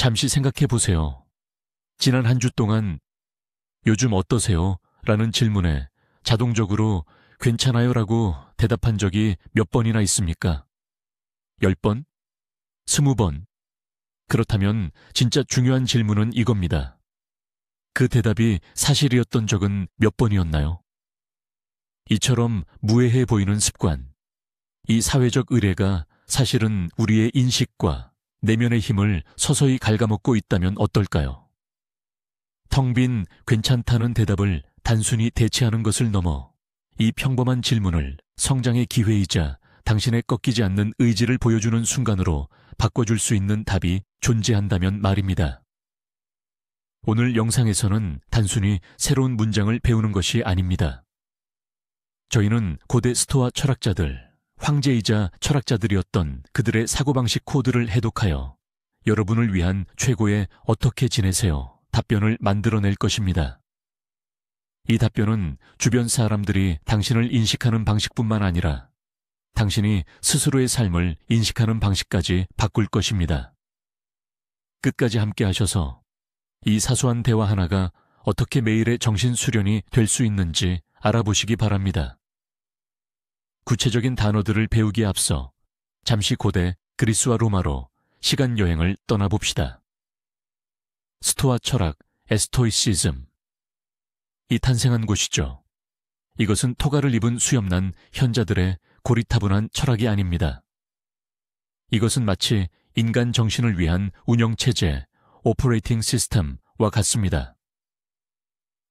잠시 생각해 보세요. 지난 한 주 동안 요즘 어떠세요? 라는 질문에 자동적으로 괜찮아요 라고 대답한 적이 몇 번이나 있습니까? 10번? 20번? 그렇다면 진짜 중요한 질문은 이겁니다. 그 대답이 사실이었던 적은 몇 번이었나요? 이처럼 무해해 보이는 습관, 이 사회적 의례가 사실은 우리의 인식과 내면의 힘을 서서히 갉아먹고 있다면 어떨까요? 텅 빈 괜찮다는 대답을 단순히 대체하는 것을 넘어 이 평범한 질문을 성장의 기회이자 당신의 꺾이지 않는 의지를 보여주는 순간으로 바꿔줄 수 있는 답이 존재한다면 말입니다. 오늘 영상에서는 단순히 새로운 문장을 배우는 것이 아닙니다. 저희는 고대 스토아 철학자들, 황제이자 철학자들이었던 그들의 사고방식 코드를 해독하여 여러분을 위한 최고의 어떻게 지내세요? 답변을 만들어낼 것입니다. 이 답변은 주변 사람들이 당신을 인식하는 방식뿐만 아니라 당신이 스스로의 삶을 인식하는 방식까지 바꿀 것입니다. 끝까지 함께 하셔서 이 사소한 대화 하나가 어떻게 매일의 정신 수련이 될 수 있는지 알아보시기 바랍니다. 구체적인 단어들을 배우기에 앞서 잠시 고대 그리스와 로마로 시간 여행을 떠나봅시다. 스토아 철학, 에스토이시즘. 이 탄생한 곳이죠. 이것은 토가를 입은 수염난 현자들의 고리타분한 철학이 아닙니다. 이것은 마치 인간 정신을 위한 운영체제, 오퍼레이팅 시스템과 같습니다.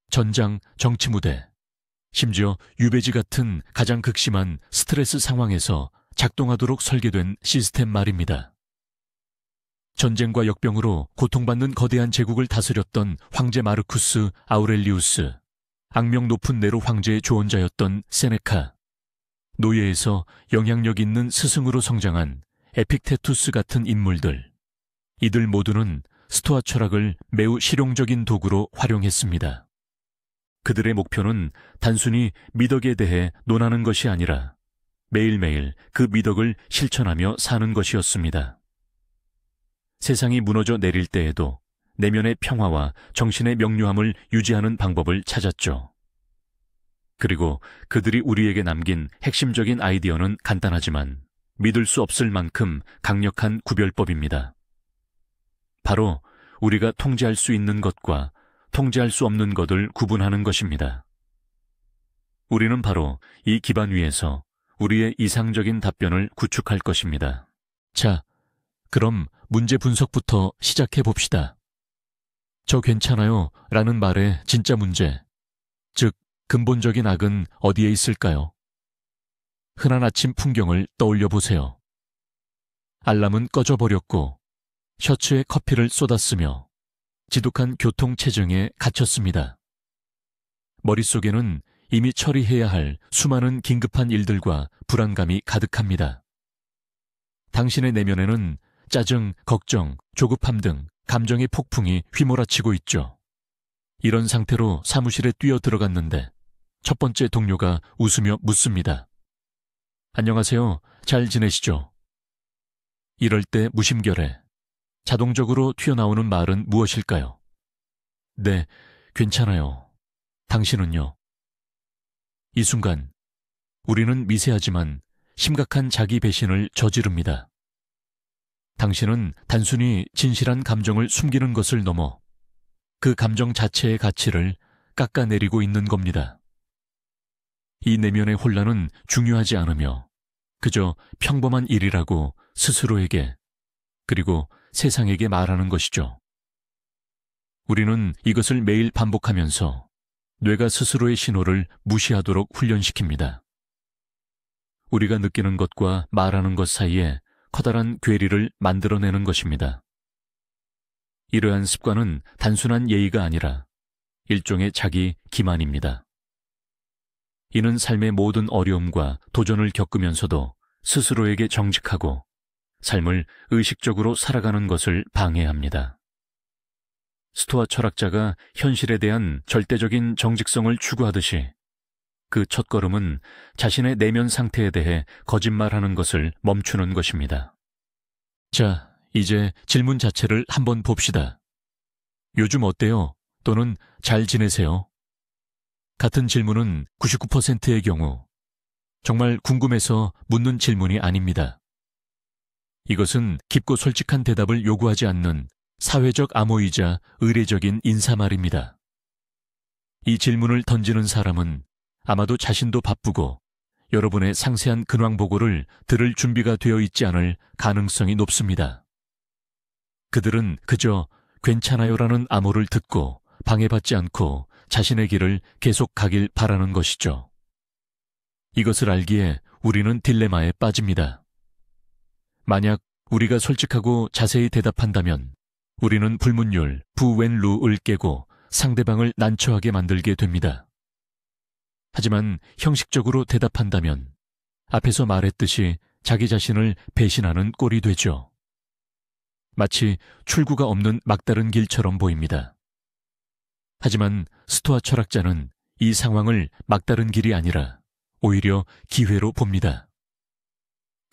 전장, 정치무대, 심지어 유배지 같은 가장 극심한 스트레스 상황에서 작동하도록 설계된 시스템 말입니다. 전쟁과 역병으로 고통받는 거대한 제국을 다스렸던 황제 마르쿠스 아우렐리우스, 악명 높은 네로 황제의 조언자였던 세네카, 노예에서 영향력 있는 스승으로 성장한 에픽테투스 같은 인물들, 이들 모두는 스토아 철학을 매우 실용적인 도구로 활용했습니다. 그들의 목표는 단순히 미덕에 대해 논하는 것이 아니라 매일매일 그 미덕을 실천하며 사는 것이었습니다. 세상이 무너져 내릴 때에도 내면의 평화와 정신의 명료함을 유지하는 방법을 찾았죠. 그리고 그들이 우리에게 남긴 핵심적인 아이디어는 간단하지만 믿을 수 없을 만큼 강력한 구별법입니다. 바로 우리가 통제할 수 있는 것과 통제할 수 없는 것을 구분하는 것입니다. 우리는 바로 이 기반 위에서 우리의 이상적인 답변을 구축할 것입니다. 자, 그럼 문제 분석부터 시작해 봅시다. 저 괜찮아요 라는 말의 진짜 문제, 즉 근본적인 악은 어디에 있을까요? 흔한 아침 풍경을 떠올려 보세요. 알람은 꺼져버렸고 셔츠에 커피를 쏟았으며 지독한 교통체증에 갇혔습니다. 머릿속에는 이미 처리해야 할 수많은 긴급한 일들과 불안감이 가득합니다. 당신의 내면에는 짜증, 걱정, 조급함 등 감정의 폭풍이 휘몰아치고 있죠. 이런 상태로 사무실에 뛰어 들어갔는데 첫 번째 동료가 웃으며 묻습니다. 안녕하세요. 잘 지내시죠? 이럴 때 무심결에 자동적으로 튀어나오는 말은 무엇일까요? 네, 괜찮아요. 당신은요? 이 순간 우리는 미세하지만 심각한 자기 배신을 저지릅니다. 당신은 단순히 진실한 감정을 숨기는 것을 넘어 그 감정 자체의 가치를 깎아내리고 있는 겁니다. 이 내면의 혼란은 중요하지 않으며 그저 평범한 일이라고 스스로에게 그리고 세상에게 말하는 것이죠. 우리는 이것을 매일 반복하면서 뇌가 스스로의 신호를 무시하도록 훈련시킵니다. 우리가 느끼는 것과 말하는 것 사이에 커다란 괴리를 만들어내는 것입니다. 이러한 습관은 단순한 예의가 아니라 일종의 자기 기만입니다. 이는 삶의 모든 어려움과 도전을 겪으면서도 스스로에게 정직하고 삶을 의식적으로 살아가는 것을 방해합니다. 스토아 철학자가 현실에 대한 절대적인 정직성을 추구하듯이 그 첫걸음은 자신의 내면 상태에 대해 거짓말하는 것을 멈추는 것입니다. 자, 이제 질문 자체를 한번 봅시다. 요즘 어때요? 또는 잘 지내세요? 같은 질문은 99%의 경우 정말 궁금해서 묻는 질문이 아닙니다. 이것은 깊고 솔직한 대답을 요구하지 않는 사회적 암호이자 의례적인 인사말입니다. 이 질문을 던지는 사람은 아마도 자신도 바쁘고 여러분의 상세한 근황 보고를 들을 준비가 되어 있지 않을 가능성이 높습니다. 그들은 그저 괜찮아요라는 암호를 듣고 방해받지 않고 자신의 길을 계속 가길 바라는 것이죠. 이것을 알기에 우리는 딜레마에 빠집니다. 만약 우리가 솔직하고 자세히 대답한다면 우리는 불문율, 부웬루를 깨고 상대방을 난처하게 만들게 됩니다. 하지만 형식적으로 대답한다면 앞에서 말했듯이 자기 자신을 배신하는 꼴이 되죠. 마치 출구가 없는 막다른 길처럼 보입니다. 하지만 스토아 철학자는 이 상황을 막다른 길이 아니라 오히려 기회로 봅니다.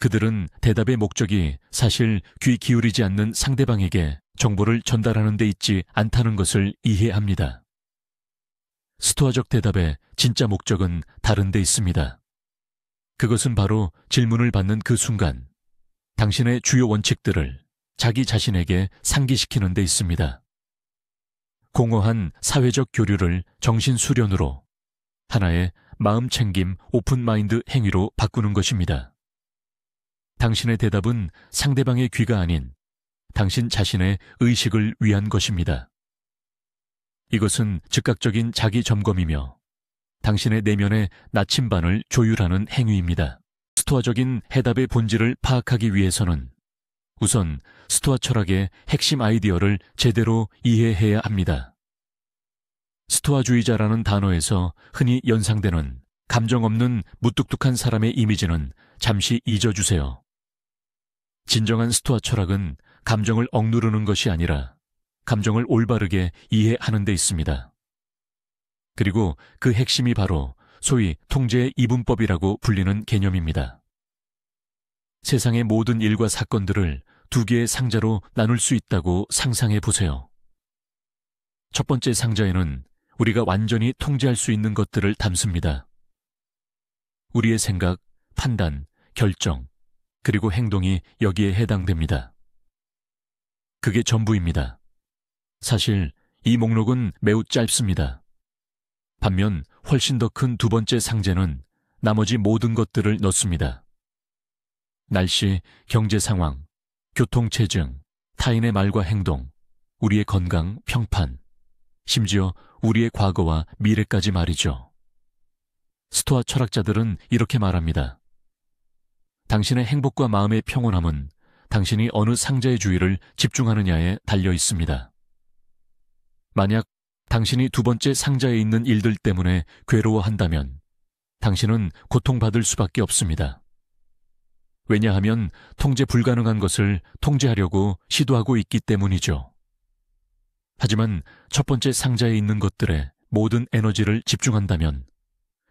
그들은 대답의 목적이 사실 귀 기울이지 않는 상대방에게 정보를 전달하는 데 있지 않다는 것을 이해합니다. 스토아적 대답의 진짜 목적은 다른 데 있습니다. 그것은 바로 질문을 받는 그 순간 당신의 주요 원칙들을 자기 자신에게 상기시키는 데 있습니다. 공허한 사회적 교류를 정신수련으로 하나의 마음챙김 오픈마인드 행위로 바꾸는 것입니다. 당신의 대답은 상대방의 귀가 아닌 당신 자신의 의식을 위한 것입니다. 이것은 즉각적인 자기 점검이며 당신의 내면의 나침반을 조율하는 행위입니다. 스토아적인 해답의 본질을 파악하기 위해서는 우선 스토아 철학의 핵심 아이디어를 제대로 이해해야 합니다. 스토아주의자라는 단어에서 흔히 연상되는 감정 없는 무뚝뚝한 사람의 이미지는 잠시 잊어주세요. 진정한 스토아 철학은 감정을 억누르는 것이 아니라 감정을 올바르게 이해하는 데 있습니다. 그리고 그 핵심이 바로 소위 통제의 이분법이라고 불리는 개념입니다. 세상의 모든 일과 사건들을 두 개의 상자로 나눌 수 있다고 상상해 보세요. 첫 번째 상자에는 우리가 완전히 통제할 수 있는 것들을 담습니다. 우리의 생각, 판단, 결정, 그리고 행동이 여기에 해당됩니다. 그게 전부입니다. 사실 이 목록은 매우 짧습니다. 반면 훨씬 더 큰 두 번째 상자는 나머지 모든 것들을 넣습니다. 날씨, 경제 상황, 교통체증, 타인의 말과 행동, 우리의 건강, 평판, 심지어 우리의 과거와 미래까지 말이죠. 스토아 철학자들은 이렇게 말합니다. 당신의 행복과 마음의 평온함은 당신이 어느 상자의 주의를 집중하느냐에 달려 있습니다. 만약 당신이 두 번째 상자에 있는 일들 때문에 괴로워한다면 당신은 고통받을 수밖에 없습니다. 왜냐하면 통제 불가능한 것을 통제하려고 시도하고 있기 때문이죠. 하지만 첫 번째 상자에 있는 것들에 모든 에너지를 집중한다면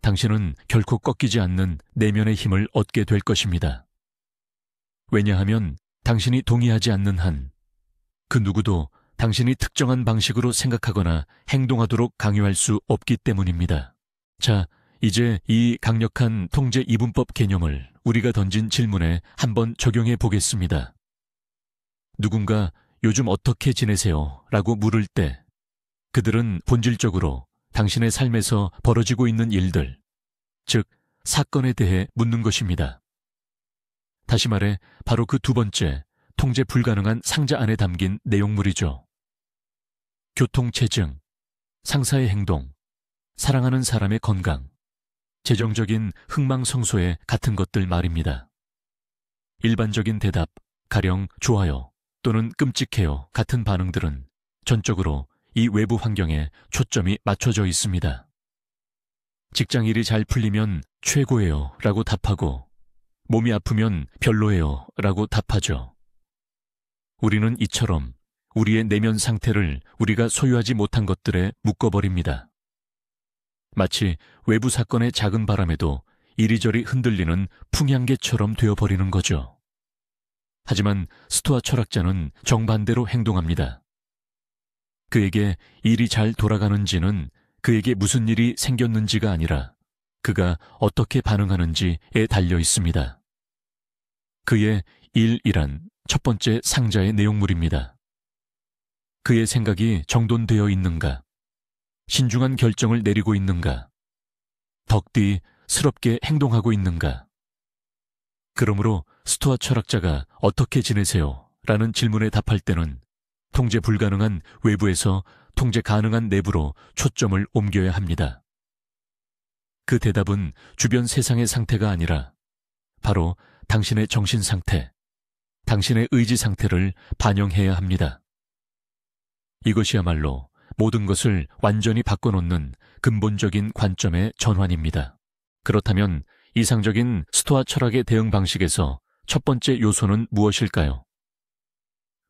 당신은 결코 꺾이지 않는 내면의 힘을 얻게 될 것입니다. 왜냐하면 당신이 동의하지 않는 한 그 누구도 당신이 특정한 방식으로 생각하거나 행동하도록 강요할 수 없기 때문입니다. 자, 이제 이 강력한 통제 이분법 개념을 우리가 던진 질문에 한번 적용해 보겠습니다. 누군가 요즘 어떻게 지내세요? 라고 물을 때 그들은 본질적으로 당신의 삶에서 벌어지고 있는 일들, 즉 사건에 대해 묻는 것입니다. 다시 말해 바로 그 두 번째 통제 불가능한 상자 안에 담긴 내용물이죠. 교통체증, 상사의 행동, 사랑하는 사람의 건강, 재정적인 흥망성쇠 같은 것들 말입니다. 일반적인 대답, 가령 좋아요 또는 끔찍해요 같은 반응들은 전적으로 이 외부 환경에 초점이 맞춰져 있습니다. 직장일이 잘 풀리면 최고예요 라고 답하고 몸이 아프면 별로예요 라고 답하죠. 우리는 이처럼 우리의 내면 상태를 우리가 소유하지 못한 것들에 묶어버립니다. 마치 외부 사건의 작은 바람에도 이리저리 흔들리는 풍향계처럼 되어버리는 거죠. 하지만 스토아 철학자는 정반대로 행동합니다. 그에게 일이 잘 돌아가는지는 그에게 무슨 일이 생겼는지가 아니라 그가 어떻게 반응하는지에 달려 있습니다. 그의 일이란 첫 번째 상자의 내용물입니다. 그의 생각이 정돈되어 있는가? 신중한 결정을 내리고 있는가? 덕디스럽게 행동하고 있는가? 그러므로 스토아 철학자가 어떻게 지내세요? 라는 질문에 답할 때는 통제 불가능한 외부에서 통제 가능한 내부로 초점을 옮겨야 합니다. 그 대답은 주변 세상의 상태가 아니라 바로 당신의 정신 상태, 당신의 의지 상태를 반영해야 합니다. 이것이야말로 모든 것을 완전히 바꿔놓는 근본적인 관점의 전환입니다. 그렇다면 이상적인 스토아 철학의 대응 방식에서 첫 번째 요소는 무엇일까요?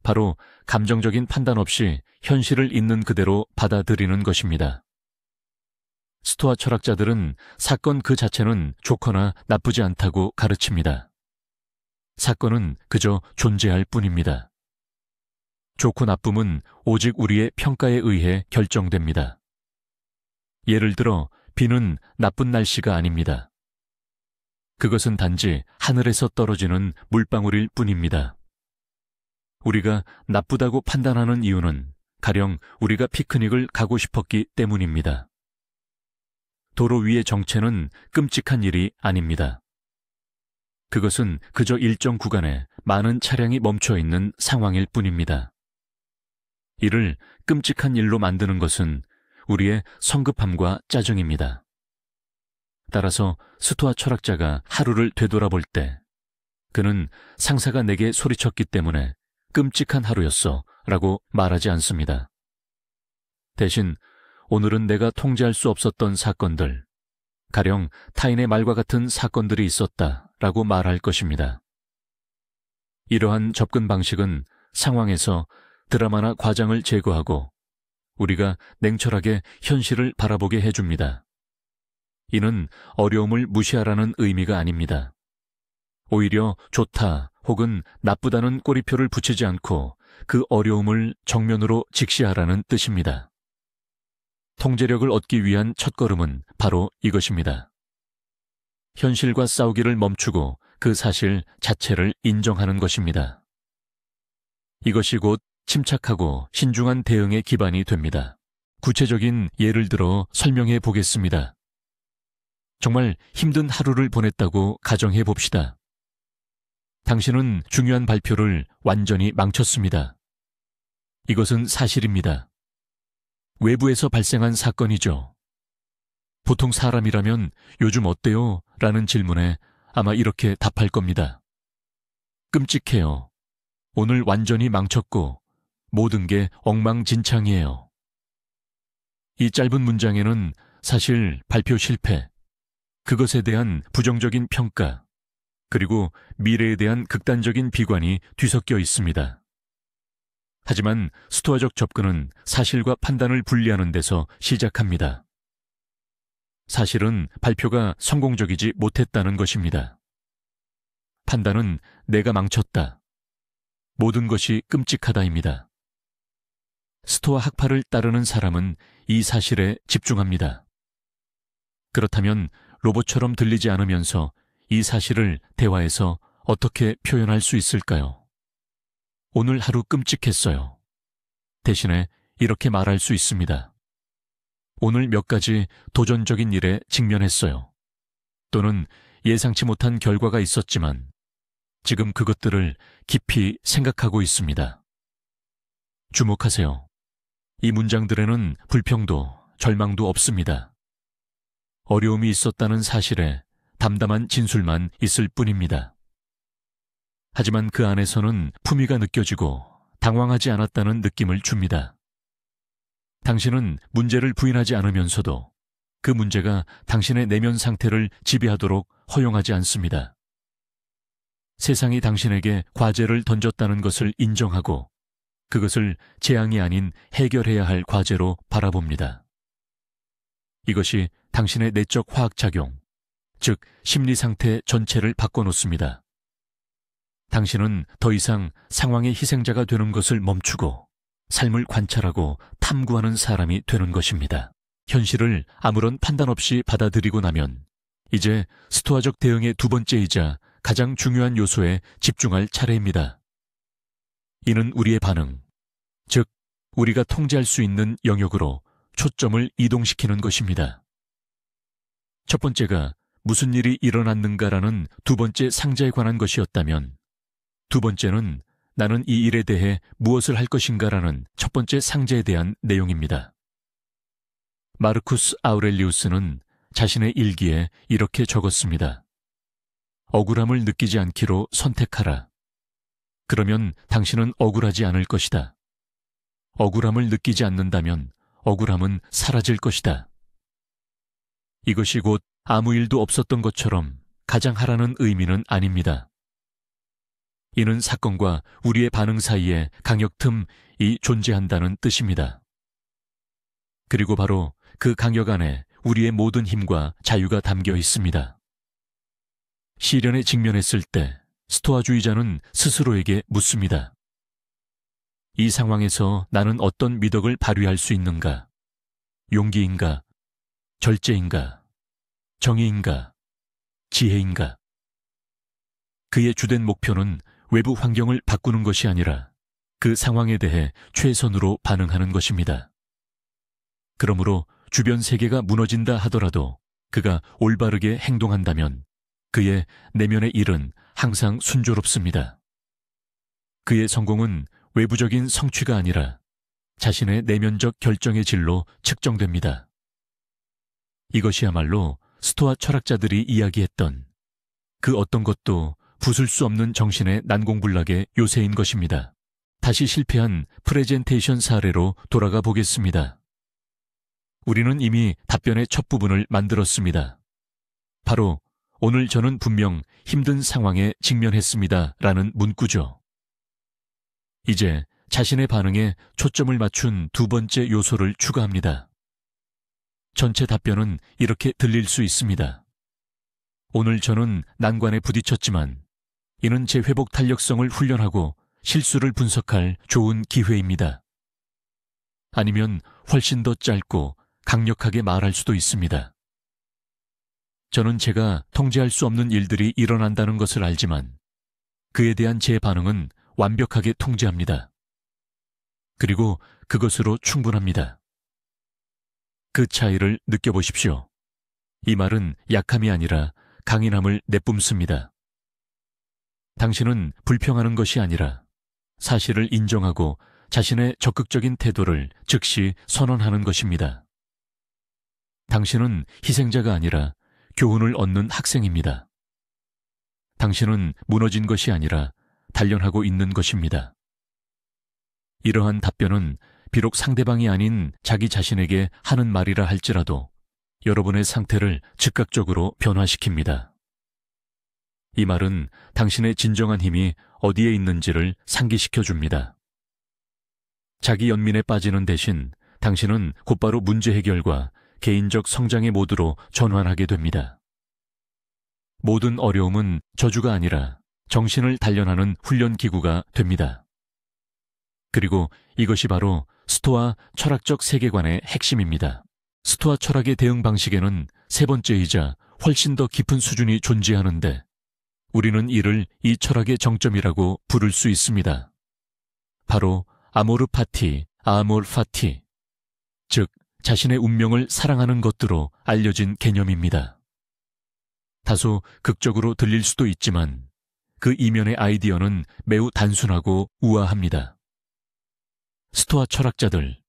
바로 감정적인 판단 없이 현실을 있는 그대로 받아들이는 것입니다. 스토아 철학자들은 사건 그 자체는 좋거나 나쁘지 않다고 가르칩니다. 사건은 그저 존재할 뿐입니다. 좋고 나쁨은 오직 우리의 평가에 의해 결정됩니다. 예를 들어 비는 나쁜 날씨가 아닙니다. 그것은 단지 하늘에서 떨어지는 물방울일 뿐입니다. 우리가 나쁘다고 판단하는 이유는 가령 우리가 피크닉을 가고 싶었기 때문입니다. 도로 위의 정체는 끔찍한 일이 아닙니다. 그것은 그저 일정 구간에 많은 차량이 멈춰 있는 상황일 뿐입니다. 이를 끔찍한 일로 만드는 것은 우리의 성급함과 짜증입니다. 따라서 스토아 철학자가 하루를 되돌아볼 때 그는 상사가 내게 소리쳤기 때문에 끔찍한 하루였어 라고 말하지 않습니다. 대신 오늘은 내가 통제할 수 없었던 사건들, 가령 타인의 말과 같은 사건들이 있었다 라고 말할 것입니다. 이러한 접근 방식은 상황에서 드라마나 과장을 제거하고 우리가 냉철하게 현실을 바라보게 해줍니다. 이는 어려움을 무시하라는 의미가 아닙니다. 오히려 좋다 혹은 나쁘다는 꼬리표를 붙이지 않고 그 어려움을 정면으로 직시하라는 뜻입니다. 통제력을 얻기 위한 첫걸음은 바로 이것입니다. 현실과 싸우기를 멈추고 그 사실 자체를 인정하는 것입니다. 이것이 곧 침착하고 신중한 대응의 기반이 됩니다. 구체적인 예를 들어 설명해 보겠습니다. 정말 힘든 하루를 보냈다고 가정해 봅시다. 당신은 중요한 발표를 완전히 망쳤습니다. 이것은 사실입니다. 외부에서 발생한 사건이죠. 보통 사람이라면 요즘 어때요? 라는 질문에 아마 이렇게 답할 겁니다. 끔찍해요. 오늘 완전히 망쳤고 모든 게 엉망진창이에요. 이 짧은 문장에는 사실 발표 실패, 그것에 대한 부정적인 평가, 그리고 미래에 대한 극단적인 비관이 뒤섞여 있습니다. 하지만 스토아적 접근은 사실과 판단을 분리하는 데서 시작합니다. 사실은 발표가 성공적이지 못했다는 것입니다. 판단은 내가 망쳤다. 모든 것이 끔찍하다입니다. 스토아 학파를 따르는 사람은 이 사실에 집중합니다. 그렇다면 로봇처럼 들리지 않으면서 이 사실을 대화에서 어떻게 표현할 수 있을까요? 오늘 하루 끔찍했어요. 대신에 이렇게 말할 수 있습니다. 오늘 몇 가지 도전적인 일에 직면했어요. 또는 예상치 못한 결과가 있었지만 지금 그것들을 깊이 생각하고 있습니다. 주목하세요. 이 문장들에는 불평도 절망도 없습니다. 어려움이 있었다는 사실에 담담한 진술만 있을 뿐입니다. 하지만 그 안에서는 품위가 느껴지고 당황하지 않았다는 느낌을 줍니다. 당신은 문제를 부인하지 않으면서도 그 문제가 당신의 내면 상태를 지배하도록 허용하지 않습니다. 세상이 당신에게 과제를 던졌다는 것을 인정하고 그것을 재앙이 아닌 해결해야 할 과제로 바라봅니다. 이것이 당신의 내적 화학작용, 즉 심리 상태 전체를 바꿔놓습니다. 당신은 더 이상 상황의 희생자가 되는 것을 멈추고 삶을 관찰하고 탐구하는 사람이 되는 것입니다. 현실을 아무런 판단 없이 받아들이고 나면 이제 스토아적 대응의 두 번째이자 가장 중요한 요소에 집중할 차례입니다. 이는 우리의 반응, 즉 우리가 통제할 수 있는 영역으로 초점을 이동시키는 것입니다. 첫 번째가 무슨 일이 일어났는가라는 두 번째 상자에 관한 것이었다면 두 번째는 나는 이 일에 대해 무엇을 할 것인가라는 첫 번째 상자에 대한 내용입니다. 마르쿠스 아우렐리우스는 자신의 일기에 이렇게 적었습니다. 억울함을 느끼지 않기로 선택하라. 그러면 당신은 억울하지 않을 것이다. 억울함을 느끼지 않는다면 억울함은 사라질 것이다. 이것이 곧 아무 일도 없었던 것처럼 가장 하라는 의미는 아닙니다. 이는 사건과 우리의 반응 사이에 강역틈이 존재한다는 뜻입니다. 그리고 바로 그 강역 안에 우리의 모든 힘과 자유가 담겨 있습니다. 시련에 직면했을 때 스토아주의자는 스스로에게 묻습니다. 이 상황에서 나는 어떤 미덕을 발휘할 수 있는가? 용기인가? 절제인가? 정의인가? 지혜인가? 그의 주된 목표는 외부 환경을 바꾸는 것이 아니라 그 상황에 대해 최선으로 반응하는 것입니다. 그러므로 주변 세계가 무너진다 하더라도 그가 올바르게 행동한다면 그의 내면의 일은 항상 순조롭습니다. 그의 성공은 외부적인 성취가 아니라 자신의 내면적 결정의 질로 측정됩니다. 이것이야말로 스토아 철학자들이 이야기했던 그 어떤 것도 부술 수 없는 정신의 난공불락의 요새인 것입니다. 다시 실패한 프레젠테이션 사례로 돌아가 보겠습니다. 우리는 이미 답변의 첫 부분을 만들었습니다. 바로 오늘 저는 분명 힘든 상황에 직면했습니다 라는 문구죠. 이제 자신의 반응에 초점을 맞춘 두 번째 요소를 추가합니다. 전체 답변은 이렇게 들릴 수 있습니다. 오늘 저는 난관에 부딪혔지만 이는 제 회복 탄력성을 훈련하고 실수를 분석할 좋은 기회입니다. 아니면 훨씬 더 짧고 강력하게 말할 수도 있습니다. 저는 제가 통제할 수 없는 일들이 일어난다는 것을 알지만 그에 대한 제 반응은 완벽하게 통제합니다. 그리고 그것으로 충분합니다. 그 차이를 느껴보십시오. 이 말은 약함이 아니라 강인함을 내뿜습니다. 당신은 불평하는 것이 아니라 사실을 인정하고 자신의 적극적인 태도를 즉시 선언하는 것입니다. 당신은 희생자가 아니라 교훈을 얻는 학생입니다. 당신은 무너진 것이 아니라 단련하고 있는 것입니다. 이러한 답변은 비록 상대방이 아닌 자기 자신에게 하는 말이라 할지라도 여러분의 상태를 즉각적으로 변화시킵니다. 이 말은 당신의 진정한 힘이 어디에 있는지를 상기시켜 줍니다. 자기 연민에 빠지는 대신 당신은 곧바로 문제 해결과 개인적 성장의 모드로 전환하게 됩니다. 모든 어려움은 저주가 아니라 정신을 단련하는 훈련기구가 됩니다. 그리고 이것이 바로 스토아 철학적 세계관의 핵심입니다. 스토아 철학의 대응 방식에는 세 번째이자 훨씬 더 깊은 수준이 존재하는데 우리는 이를 이 철학의 정점이라고 부를 수 있습니다. 바로 아모르 파티, 아몰 파티, 즉 자신의 운명을 사랑하는 것으로 알려진 개념입니다. 다소 극적으로 들릴 수도 있지만 그 이면의 아이디어는 매우 단순하고 우아합니다. 스토아 철학자들,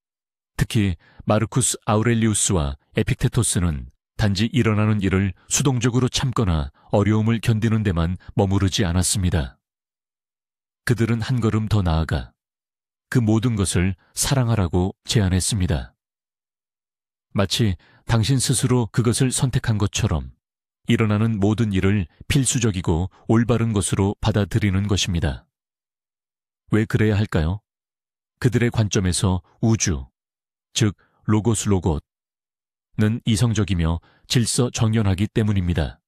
특히 마르쿠스 아우렐리우스와 에픽테토스는 단지 일어나는 일을 수동적으로 참거나 어려움을 견디는 데만 머무르지 않았습니다. 그들은 한 걸음 더 나아가 그 모든 것을 사랑하라고 제안했습니다. 마치 당신 스스로 그것을 선택한 것처럼 일어나는 모든 일을 필수적이고 올바른 것으로 받아들이는 것입니다. 왜 그래야 할까요? 그들의 관점에서 우주, 즉 로고스 로봇는 이성적이며 질서정연하기 때문입니다.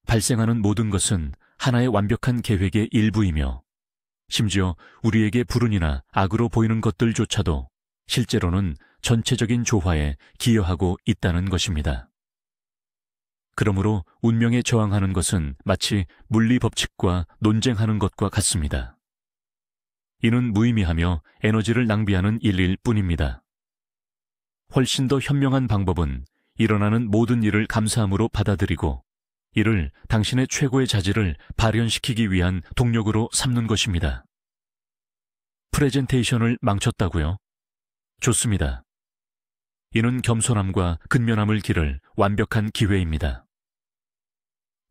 발생하는 모든 것은 하나의 완벽한 계획의 일부이며 심지어 우리에게 불운이나 악으로 보이는 것들조차도 실제로는 전체적인 조화에 기여하고 있다는 것입니다. 그러므로 운명에 저항하는 것은 마치 물리 법칙과 논쟁하는 것과 같습니다. 이는 무의미하며 에너지를 낭비하는 일일 뿐입니다. 훨씬 더 현명한 방법은 일어나는 모든 일을 감사함으로 받아들이고 이를 당신의 최고의 자질을 발현시키기 위한 동력으로 삼는 것입니다. 프레젠테이션을 망쳤다고요? 좋습니다. 이는 겸손함과 근면함을 기를 완벽한 기회입니다.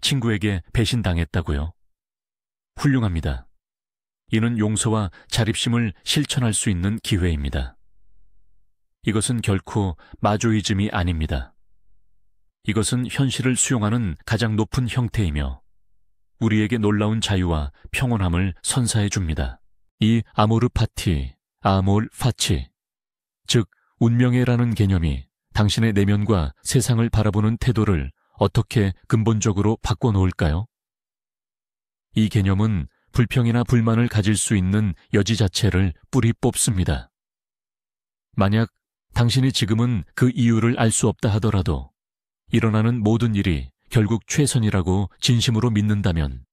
친구에게 배신당했다고요? 훌륭합니다. 이는 용서와 자립심을 실천할 수 있는 기회입니다. 이것은 결코 마조이즘이 아닙니다. 이것은 현실을 수용하는 가장 높은 형태이며 우리에게 놀라운 자유와 평온함을 선사해 줍니다. 이 아모르 파티, 아몰 파치, 즉 운명애라는 개념이 당신의 내면과 세상을 바라보는 태도를 어떻게 근본적으로 바꿔놓을까요? 이 개념은 불평이나 불만을 가질 수 있는 여지 자체를 뿌리 뽑습니다. 만약 당신이 지금은 그 이유를 알 수 없다 하더라도 일어나는 모든 일이 결국 최선이라고 진심으로 믿는다면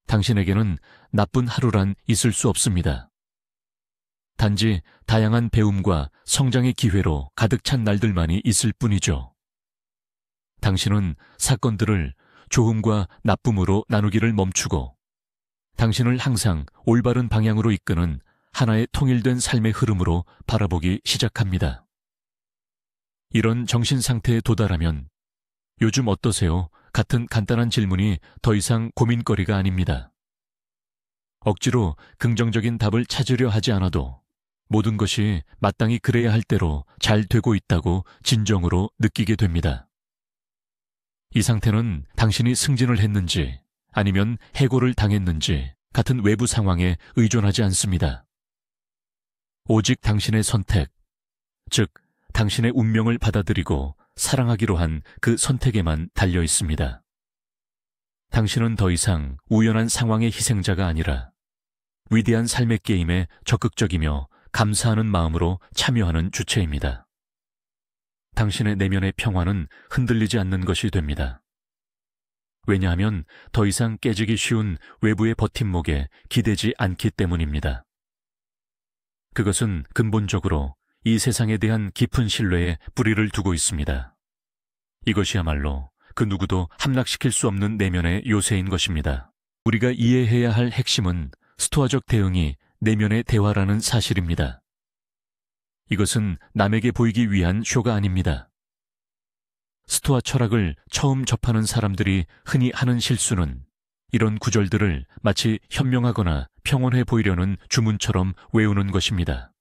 당신에게는 나쁜 하루란 있을 수 없습니다. 단지 다양한 배움과 성장의 기회로 가득 찬 날들만이 있을 뿐이죠. 당신은 사건들을 좋음과 나쁨으로 나누기를 멈추고 당신을 항상 올바른 방향으로 이끄는 하나의 통일된 삶의 흐름으로 바라보기 시작합니다. 이런 정신 상태에 도달하면 요즘 어떠세요? 같은 간단한 질문이 더 이상 고민거리가 아닙니다. 억지로 긍정적인 답을 찾으려 하지 않아도 모든 것이 마땅히 그래야 할 대로 잘 되고 있다고 진정으로 느끼게 됩니다. 이 상태는 당신이 승진을 했는지 아니면 해고를 당했는지 같은 외부 상황에 의존하지 않습니다. 오직 당신의 선택, 즉 당신의 운명을 받아들이고 사랑하기로 한 그 선택에만 달려 있습니다. 당신은 더 이상 우연한 상황의 희생자가 아니라 위대한 삶의 게임에 적극적이며 감사하는 마음으로 참여하는 주체입니다. 당신의 내면의 평화는 흔들리지 않는 것이 됩니다. 왜냐하면 더 이상 깨지기 쉬운 외부의 버팀목에 기대지 않기 때문입니다. 그것은 근본적으로 이 세상에 대한 깊은 신뢰에 뿌리를 두고 있습니다. 이것이야말로 그 누구도 함락시킬 수 없는 내면의 요새인 것입니다. 우리가 이해해야 할 핵심은 스토아적 대응이 내면의 대화라는 사실입니다. 이것은 남에게 보이기 위한 쇼가 아닙니다. 스토아 철학을 처음 접하는 사람들이 흔히 하는 실수는 이런 구절들을 마치 현명하거나 평온해 보이려는 주문처럼 외우는 것입니다.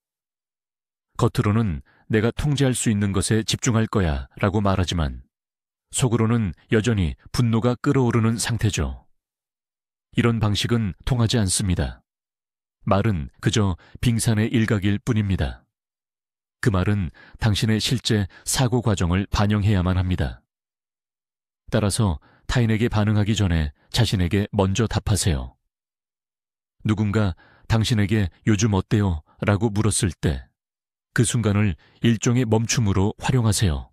겉으로는 내가 통제할 수 있는 것에 집중할 거야 라고 말하지만 속으로는 여전히 분노가 끓어오르는 상태죠. 이런 방식은 통하지 않습니다. 말은 그저 빙산의 일각일 뿐입니다. 그 말은 당신의 실제 사고 과정을 반영해야만 합니다. 따라서 타인에게 반응하기 전에 자신에게 먼저 답하세요. 누군가 당신에게 요즘 어때요? 라고 물었을 때 그 순간을 일종의 멈춤으로 활용하세요.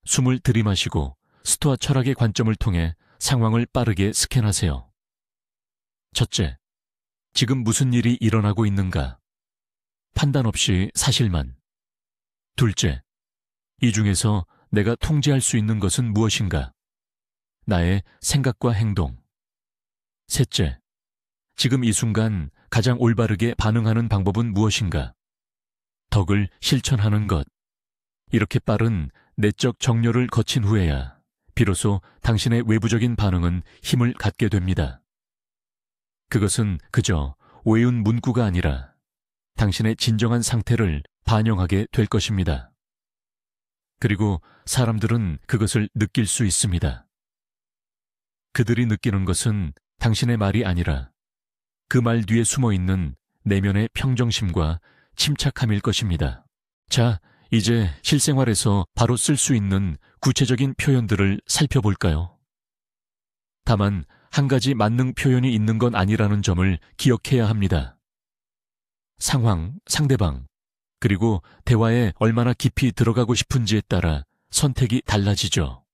숨을 들이마시고 스토아 철학의 관점을 통해 상황을 빠르게 스캔하세요. 첫째, 지금 무슨 일이 일어나고 있는가? 판단 없이 사실만. 둘째, 이 중에서 내가 통제할 수 있는 것은 무엇인가? 나의 생각과 행동. 셋째, 지금 이 순간 가장 올바르게 반응하는 방법은 무엇인가? 덕을 실천하는 것. 이렇게 빠른 내적 정렬을 거친 후에야 비로소 당신의 외부적인 반응은 힘을 갖게 됩니다. 그것은 그저 외운 문구가 아니라 당신의 진정한 상태를 반영하게 될 것입니다. 그리고 사람들은 그것을 느낄 수 있습니다. 그들이 느끼는 것은 당신의 말이 아니라 그 말 뒤에 숨어있는 내면의 평정심과 침착함일 것입니다. 자, 이제 실생활에서 바로 쓸 수 있는 구체적인 표현들을 살펴볼까요? 다만 한 가지 만능 표현이 있는 건 아니라는 점을 기억해야 합니다. 상황, 상대방, 그리고 대화에 얼마나 깊이 들어가고 싶은지에 따라 선택이 달라지죠.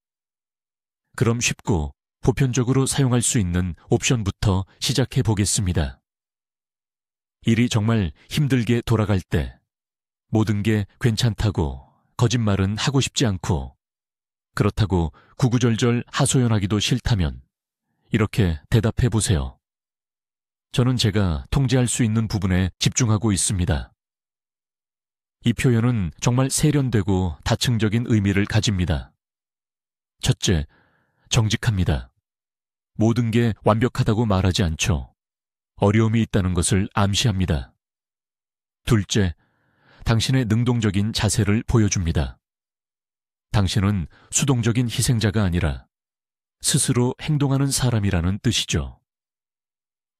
그럼 쉽고 보편적으로 사용할 수 있는 옵션부터 시작해 보겠습니다. 일이 정말 힘들게 돌아갈 때, 모든 게 괜찮다고 거짓말은 하고 싶지 않고, 그렇다고 구구절절 하소연하기도 싫다면 이렇게 대답해 보세요. 저는 제가 통제할 수 있는 부분에 집중하고 있습니다. 이 표현은 정말 세련되고 다층적인 의미를 가집니다. 첫째, 정직합니다. 모든 게 완벽하다고 말하지 않죠. 어려움이 있다는 것을 암시합니다. 둘째, 당신의 능동적인 자세를 보여줍니다. 당신은 수동적인 희생자가 아니라 스스로 행동하는 사람이라는 뜻이죠.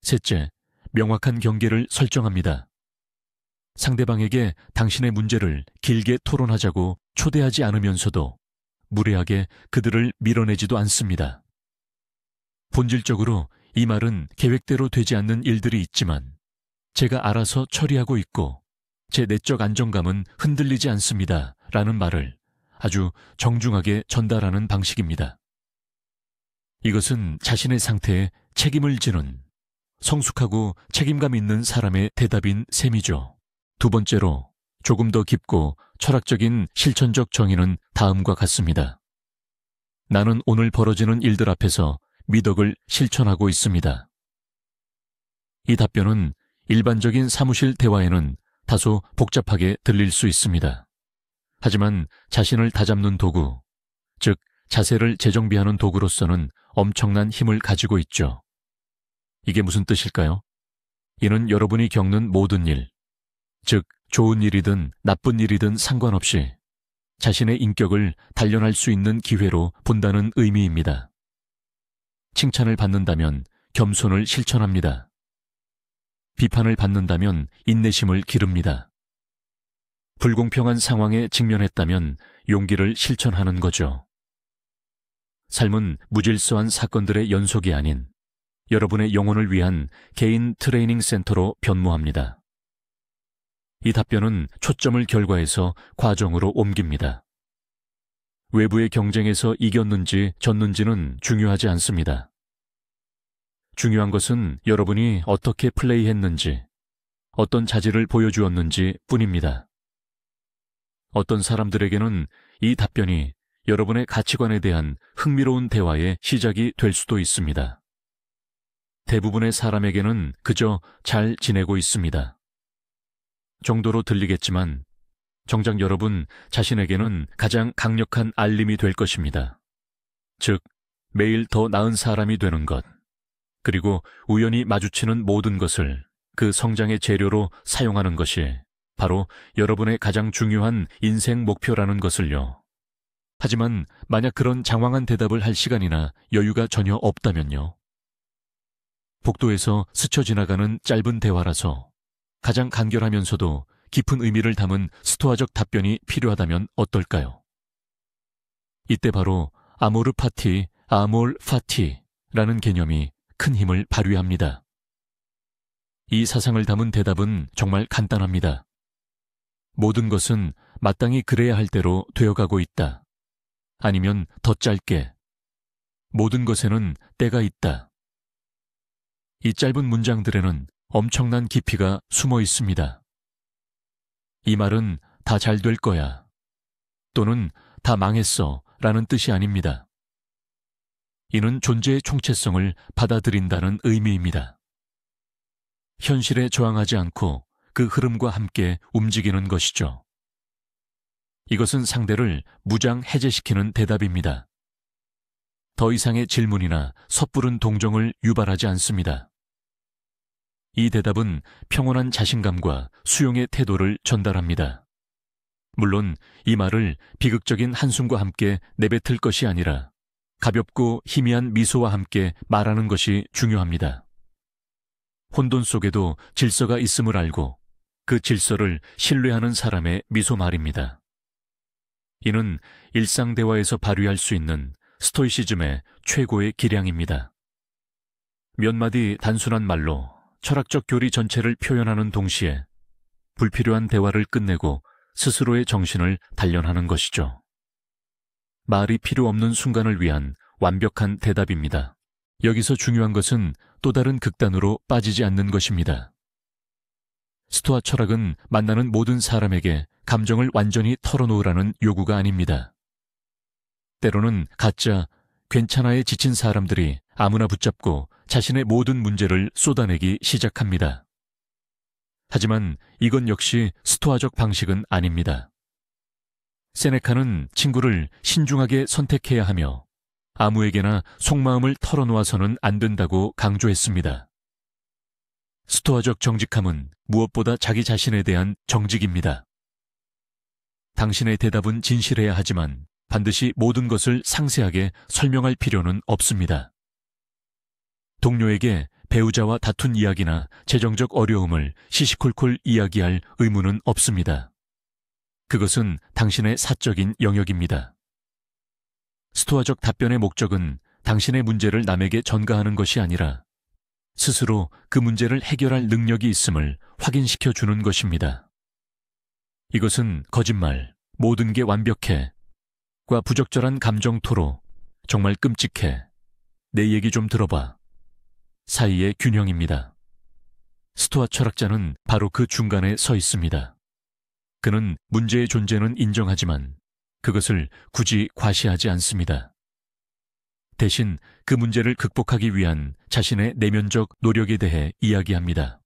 셋째, 명확한 경계를 설정합니다. 상대방에게 당신의 문제를 길게 토론하자고 초대하지 않으면서도 무례하게 그들을 밀어내지도 않습니다. 본질적으로 이 말은 계획대로 되지 않는 일들이 있지만 제가 알아서 처리하고 있고 제 내적 안정감은 흔들리지 않습니다. 라는 말을 아주 정중하게 전달하는 방식입니다. 이것은 자신의 상태에 책임을 지는 성숙하고 책임감 있는 사람의 대답인 셈이죠. 두 번째로 조금 더 깊고 철학적인 실천적 정의는 다음과 같습니다. 나는 오늘 벌어지는 일들 앞에서 미덕을 실천하고 있습니다. 이 답변은 일반적인 사무실 대화에는 다소 복잡하게 들릴 수 있습니다. 하지만 자신을 다잡는 도구, 즉 자세를 재정비하는 도구로서는 엄청난 힘을 가지고 있죠. 이게 무슨 뜻일까요? 이는 여러분이 겪는 모든 일, 즉 좋은 일이든 나쁜 일이든 상관없이 자신의 인격을 단련할 수 있는 기회로 본다는 의미입니다. 칭찬을 받는다면 겸손을 실천합니다. 비판을 받는다면 인내심을 기릅니다. 불공평한 상황에 직면했다면 용기를 실천하는 거죠. 삶은 무질서한 사건들의 연속이 아닌 여러분의 영혼을 위한 개인 트레이닝 센터로 변모합니다. 이 답변은 초점을 결과에서 과정으로 옮깁니다. 외부의 경쟁에서 이겼는지 졌는지는 중요하지 않습니다. 중요한 것은 여러분이 어떻게 플레이했는지, 어떤 자질을 보여주었는지 뿐입니다. 어떤 사람들에게는 이 답변이 여러분의 가치관에 대한 흥미로운 대화의 시작이 될 수도 있습니다. 대부분의 사람에게는 그저 잘 지내고 있습니다. 정도로 들리겠지만 정작 여러분 자신에게는 가장 강력한 알림이 될 것입니다. 즉, 매일 더 나은 사람이 되는 것, 그리고 우연히 마주치는 모든 것을 그 성장의 재료로 사용하는 것이 바로 여러분의 가장 중요한 인생 목표라는 것을요. 하지만 만약 그런 장황한 대답을 할 시간이나 여유가 전혀 없다면요. 복도에서 스쳐 지나가는 짧은 대화라서 가장 간결하면서도 깊은 의미를 담은 스토아적 답변이 필요하다면 어떨까요? 이때 바로 아모르 파티, 아몰 파티라는 개념이 큰 힘을 발휘합니다. 이 사상을 담은 대답은 정말 간단합니다. 모든 것은 마땅히 그래야 할 대로 되어가고 있다. 아니면 더 짧게, 모든 것에는 때가 있다. 이 짧은 문장들에는 엄청난 깊이가 숨어 있습니다. 이 말은 다 잘 될 거야, 또는 다 망했어 라는 뜻이 아닙니다. 이는 존재의 총체성을 받아들인다는 의미입니다. 현실에 저항하지 않고 그 흐름과 함께 움직이는 것이죠. 이것은 상대를 무장 해제시키는 대답입니다. 더 이상의 질문이나 섣부른 동정을 유발하지 않습니다. 이 대답은 평온한 자신감과 수용의 태도를 전달합니다. 물론 이 말을 비극적인 한숨과 함께 내뱉을 것이 아니라 가볍고 희미한 미소와 함께 말하는 것이 중요합니다. 혼돈 속에도 질서가 있음을 알고 그 질서를 신뢰하는 사람의 미소 말입니다. 이는 일상 대화에서 발휘할 수 있는 스토이시즘의 최고의 기량입니다. 몇 마디 단순한 말로 철학적 교리 전체를 표현하는 동시에 불필요한 대화를 끝내고 스스로의 정신을 단련하는 것이죠. 말이 필요 없는 순간을 위한 완벽한 대답입니다. 여기서 중요한 것은 또 다른 극단으로 빠지지 않는 것입니다. 스토아 철학은 만나는 모든 사람에게 감정을 완전히 털어놓으라는 요구가 아닙니다. 때로는 가짜, 괜찮아에 지친 사람들이 아무나 붙잡고 자신의 모든 문제를 쏟아내기 시작합니다. 하지만 이건 역시 스토아적 방식은 아닙니다. 세네카는 친구를 신중하게 선택해야 하며 아무에게나 속마음을 털어놓아서는 안 된다고 강조했습니다. 스토아적 정직함은 무엇보다 자기 자신에 대한 정직입니다. 당신의 대답은 진실해야 하지만 반드시 모든 것을 상세하게 설명할 필요는 없습니다. 동료에게 배우자와 다툰 이야기나 재정적 어려움을 시시콜콜 이야기할 의무는 없습니다. 그것은 당신의 사적인 영역입니다. 스토아적 답변의 목적은 당신의 문제를 남에게 전가하는 것이 아니라 스스로 그 문제를 해결할 능력이 있음을 확인시켜 주는 것입니다. 이것은 거짓말, 모든 게 완벽해 과 부적절한 감정 토로, 정말 끔찍해, 내 얘기 좀 들어봐 사이의 균형입니다. 스토아 철학자는 바로 그 중간에 서 있습니다. 그는 문제의 존재는 인정하지만 그것을 굳이 과시하지 않습니다. 대신 그 문제를 극복하기 위한 자신의 내면적 노력에 대해 이야기합니다.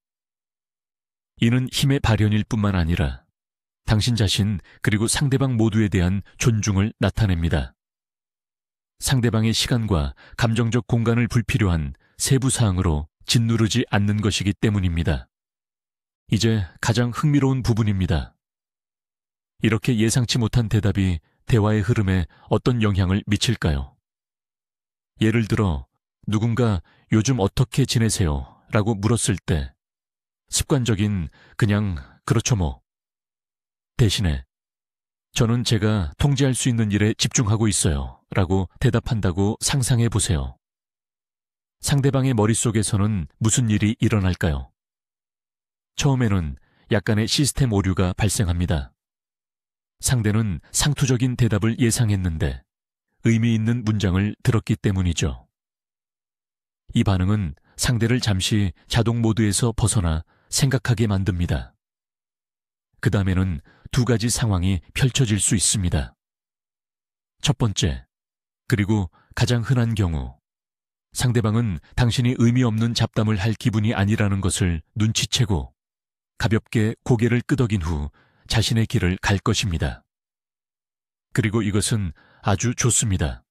이는 힘의 발현일 뿐만 아니라 당신 자신 그리고 상대방 모두에 대한 존중을 나타냅니다. 상대방의 시간과 감정적 공간을 불필요한 세부 사항으로 짓누르지 않는 것이기 때문입니다. 이제 가장 흥미로운 부분입니다. 이렇게 예상치 못한 대답이 대화의 흐름에 어떤 영향을 미칠까요? 예를 들어 누군가 요즘 어떻게 지내세요? 라고 물었을 때 습관적인 그냥 그렇죠 뭐 대신에 저는 제가 통제할 수 있는 일에 집중하고 있어요 라고 대답한다고 상상해 보세요. 상대방의 머릿속에서는 무슨 일이 일어날까요? 처음에는 약간의 시스템 오류가 발생합니다. 상대는 상투적인 대답을 예상했는데 의미 있는 문장을 들었기 때문이죠. 이 반응은 상대를 잠시 자동 모드에서 벗어나 생각하게 만듭니다. 그 다음에는 두 가지 상황이 펼쳐질 수 있습니다. 첫 번째, 그리고 가장 흔한 경우, 상대방은 당신이 의미 없는 잡담을 할 기분이 아니라는 것을 눈치채고 가볍게 고개를 끄덕인 후 자신의 길을 갈 것입니다. 그리고 이것은 아주 좋습니다.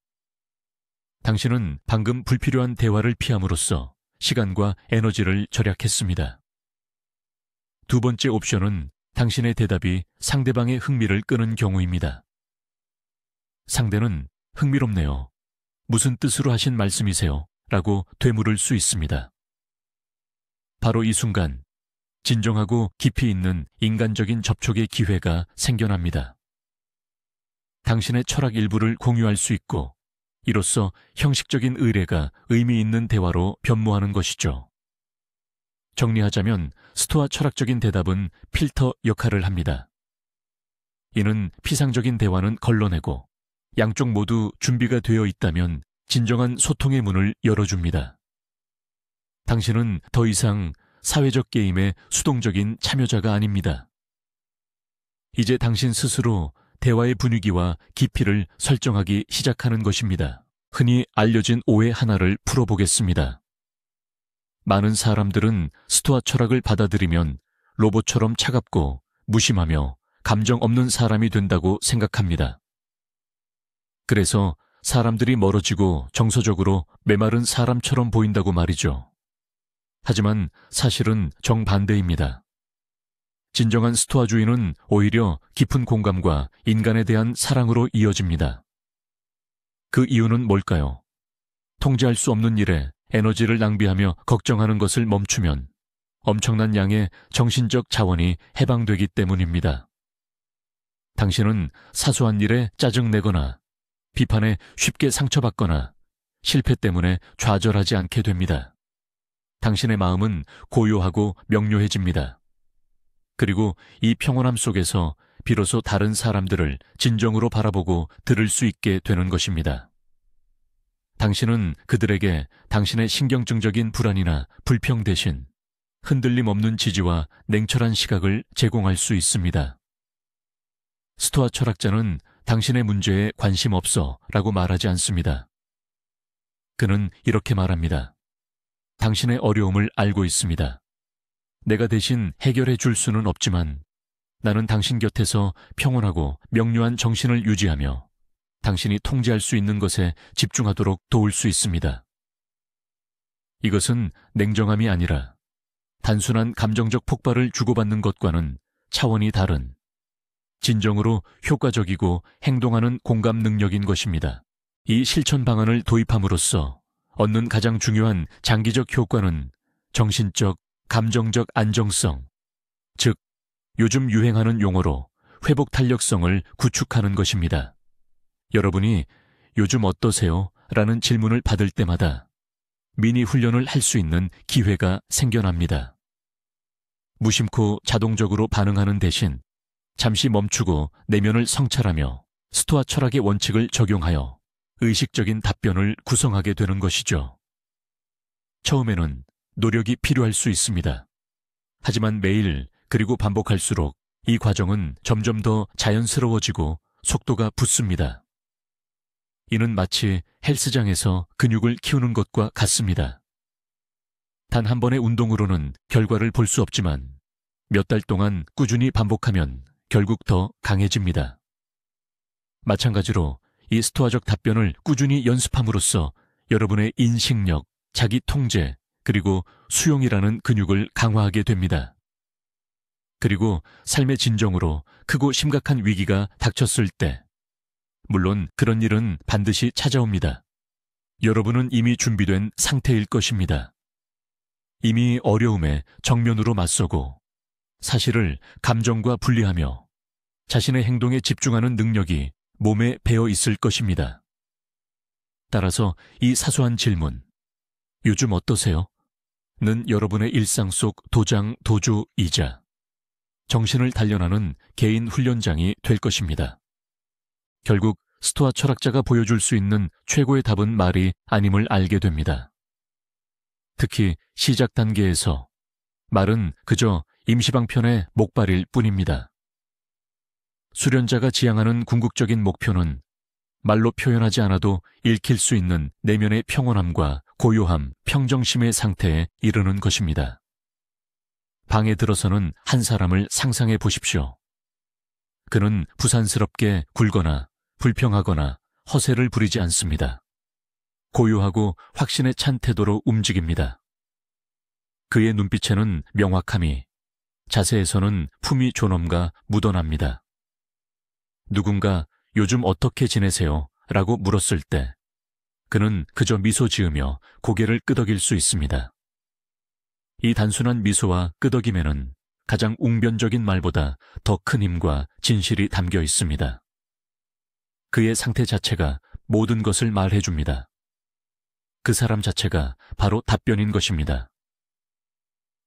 당신은 방금 불필요한 대화를 피함으로써 시간과 에너지를 절약했습니다. 두 번째 옵션은 당신의 대답이 상대방의 흥미를 끄는 경우입니다. 상대는 흥미롭네요. 무슨 뜻으로 하신 말씀이세요? 라고 되물을 수 있습니다. 바로 이 순간 진정하고 깊이 있는 인간적인 접촉의 기회가 생겨납니다. 당신의 철학 일부를 공유할 수 있고 이로써 형식적인 의뢰가 의미 있는 대화로 변모하는 것이죠. 정리하자면 스토아 철학적인 대답은 필터 역할을 합니다. 이는 피상적인 대화는 걸러내고 양쪽 모두 준비가 되어 있다면 진정한 소통의 문을 열어줍니다. 당신은 더 이상 사회적 게임의 수동적인 참여자가 아닙니다. 이제 당신 스스로 대화의 분위기와 깊이를 설정하기 시작하는 것입니다. 흔히 알려진 오해 하나를 풀어보겠습니다. 많은 사람들은 스토아 철학을 받아들이면 로봇처럼 차갑고 무심하며 감정 없는 사람이 된다고 생각합니다. 그래서 사람들이 멀어지고 정서적으로 메마른 사람처럼 보인다고 말이죠. 하지만 사실은 정반대입니다. 진정한 스토아주의는 오히려 깊은 공감과 인간에 대한 사랑으로 이어집니다. 그 이유는 뭘까요? 통제할 수 없는 일에 에너지를 낭비하며 걱정하는 것을 멈추면 엄청난 양의 정신적 자원이 해방되기 때문입니다. 당신은 사소한 일에 짜증내거나 비판에 쉽게 상처받거나 실패 때문에 좌절하지 않게 됩니다. 당신의 마음은 고요하고 명료해집니다. 그리고 이 평온함 속에서 비로소 다른 사람들을 진정으로 바라보고 들을 수 있게 되는 것입니다. 당신은 그들에게 당신의 신경증적인 불안이나 불평 대신 흔들림 없는 지지와 냉철한 시각을 제공할 수 있습니다. 스토아 철학자는 당신의 문제에 관심 없어 라고 말하지 않습니다. 그는 이렇게 말합니다. 당신의 어려움을 알고 있습니다. 내가 대신 해결해 줄 수는 없지만 나는 당신 곁에서 평온하고 명료한 정신을 유지하며 당신이 통제할 수 있는 것에 집중하도록 도울 수 있습니다. 이것은 냉정함이 아니라 단순한 감정적 폭발을 주고받는 것과는 차원이 다른 진정으로 효과적이고 행동하는 공감 능력인 것입니다. 이 실천 방안을 도입함으로써 얻는 가장 중요한 장기적 효과는 정신적, 감정적 안정성, 즉 요즘 유행하는 용어로 회복 탄력성을 구축하는 것입니다. 여러분이 요즘 어떠세요? 라는 질문을 받을 때마다 미니 훈련을 할 수 있는 기회가 생겨납니다. 무심코 자동적으로 반응하는 대신 잠시 멈추고 내면을 성찰하며 스토아 철학의 원칙을 적용하여 의식적인 답변을 구성하게 되는 것이죠. 처음에는 노력이 필요할 수 있습니다. 하지만 매일 그리고 반복할수록 이 과정은 점점 더 자연스러워지고 속도가 붙습니다. 이는 마치 헬스장에서 근육을 키우는 것과 같습니다. 단 한 번의 운동으로는 결과를 볼 수 없지만 몇 달 동안 꾸준히 반복하면 결국 더 강해집니다. 마찬가지로 이 스토아적 답변을 꾸준히 연습함으로써 여러분의 인식력, 자기 통제, 그리고 수용이라는 근육을 강화하게 됩니다. 그리고 삶의 진정으로 크고 심각한 위기가 닥쳤을 때, 물론 그런 일은 반드시 찾아옵니다. 여러분은 이미 준비된 상태일 것입니다. 이미 어려움에 정면으로 맞서고 사실을 감정과 분리하며 자신의 행동에 집중하는 능력이 몸에 배어 있을 것입니다. 따라서 이 사소한 질문, 요즘 어떠세요? 는 여러분의 일상 속 도주이자 정신을 단련하는 개인 훈련장이 될 것입니다. 결국 스토아 철학자가 보여줄 수 있는 최고의 답은 말이 아님을 알게 됩니다. 특히 시작 단계에서 말은 그저 임시방편의 목발일 뿐입니다. 수련자가 지향하는 궁극적인 목표는 말로 표현하지 않아도 읽힐 수 있는 내면의 평온함과 고요함, 평정심의 상태에 이르는 것입니다. 방에 들어서는 한 사람을 상상해 보십시오. 그는 부산스럽게 굴거나 불평하거나 허세를 부리지 않습니다. 고요하고 확신에 찬 태도로 움직입니다. 그의 눈빛에는 명확함이, 자세에서는 품위 존엄과 묻어납니다. 누군가 요즘 어떻게 지내세요? 라고 물었을 때 그는 그저 미소 지으며 고개를 끄덕일 수 있습니다. 이 단순한 미소와 끄덕임에는 가장 웅변적인 말보다 더 큰 힘과 진실이 담겨 있습니다. 그의 상태 자체가 모든 것을 말해줍니다. 그 사람 자체가 바로 답변인 것입니다.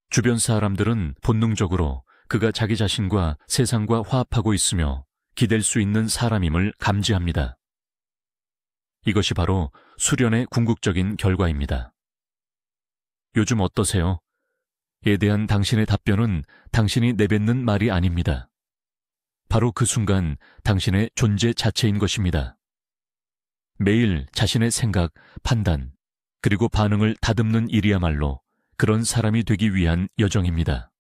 주변 사람들은 본능적으로 그가 자기 자신과 세상과 화합하고 있으며 기댈 수 있는 사람임을 감지합니다. 이것이 바로 수련의 궁극적인 결과입니다. 요즘 어떠세요? 에 대한 당신의 답변은 당신이 내뱉는 말이 아닙니다. 바로 그 순간 당신의 존재 자체인 것입니다. 매일 자신의 생각, 판단, 그리고 반응을 다듬는 일이야말로 그런 사람이 되기 위한 여정입니다.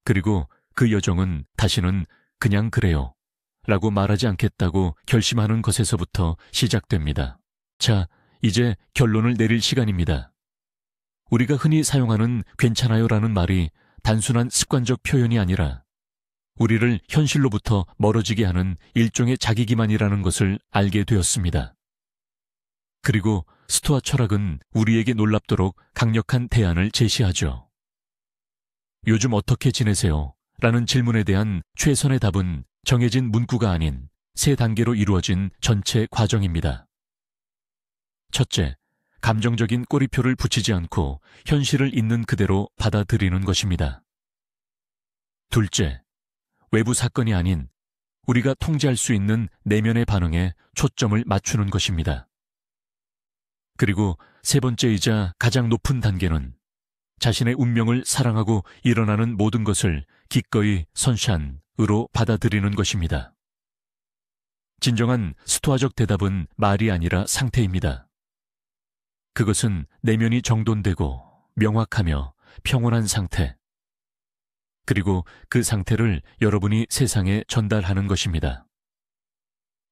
그리고 그 여정은 다시는 그냥 그래요 라고 말하지 않겠다고 결심하는 것에서부터 시작됩니다. 자, 이제 결론을 내릴 시간입니다. 우리가 흔히 사용하는 괜찮아요 라는 말이 단순한 습관적 표현이 아니라 우리를 현실로부터 멀어지게 하는 일종의 자기기만이라는 것을 알게 되었습니다. 그리고 스토아 철학은 우리에게 놀랍도록 강력한 대안을 제시하죠. 요즘 어떻게 지내세요? 라는 질문에 대한 최선의 답은 정해진 문구가 아닌 3단계로 이루어진 전체 과정입니다. 첫째, 감정적인 꼬리표를 붙이지 않고 현실을 있는 그대로 받아들이는 것입니다. 둘째, 외부 사건이 아닌 우리가 통제할 수 있는 내면의 반응에 초점을 맞추는 것입니다. 그리고 세 번째이자 가장 높은 단계는 자신의 운명을 사랑하고 일어나는 모든 것을 기꺼이 선샨으로 받아들이는 것입니다. 진정한 스토아적 대답은 말이 아니라 상태입니다. 그것은 내면이 정돈되고 명확하며 평온한 상태, 그리고 그 상태를 여러분이 세상에 전달하는 것입니다.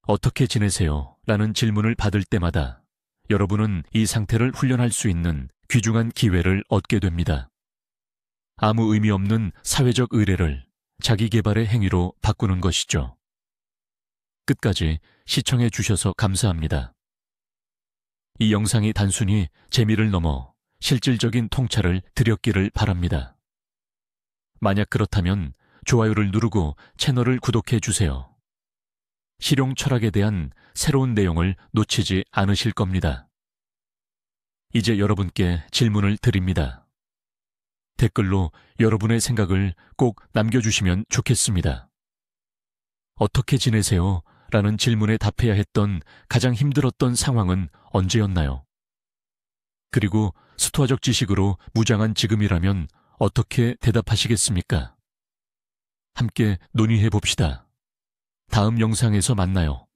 어떻게 지내세요? 라는 질문을 받을 때마다 여러분은 이 상태를 훈련할 수 있는 귀중한 기회를 얻게 됩니다. 아무 의미 없는 사회적 의뢰를 자기 개발의 행위로 바꾸는 것이죠. 끝까지 시청해 주셔서 감사합니다. 이 영상이 단순히 재미를 넘어 실질적인 통찰을 드렸기를 바랍니다. 만약 그렇다면 좋아요를 누르고 채널을 구독해 주세요. 실용 철학에 대한 새로운 내용을 놓치지 않으실 겁니다. 이제 여러분께 질문을 드립니다. 댓글로 여러분의 생각을 꼭 남겨주시면 좋겠습니다. 어떻게 지내세요? 라는 질문에 답해야 했던 가장 힘들었던 상황은 언제였나요? 그리고 스토아적 지식으로 무장한 지금이라면 어떻게 대답하시겠습니까? 함께 논의해 봅시다. 다음 영상에서 만나요.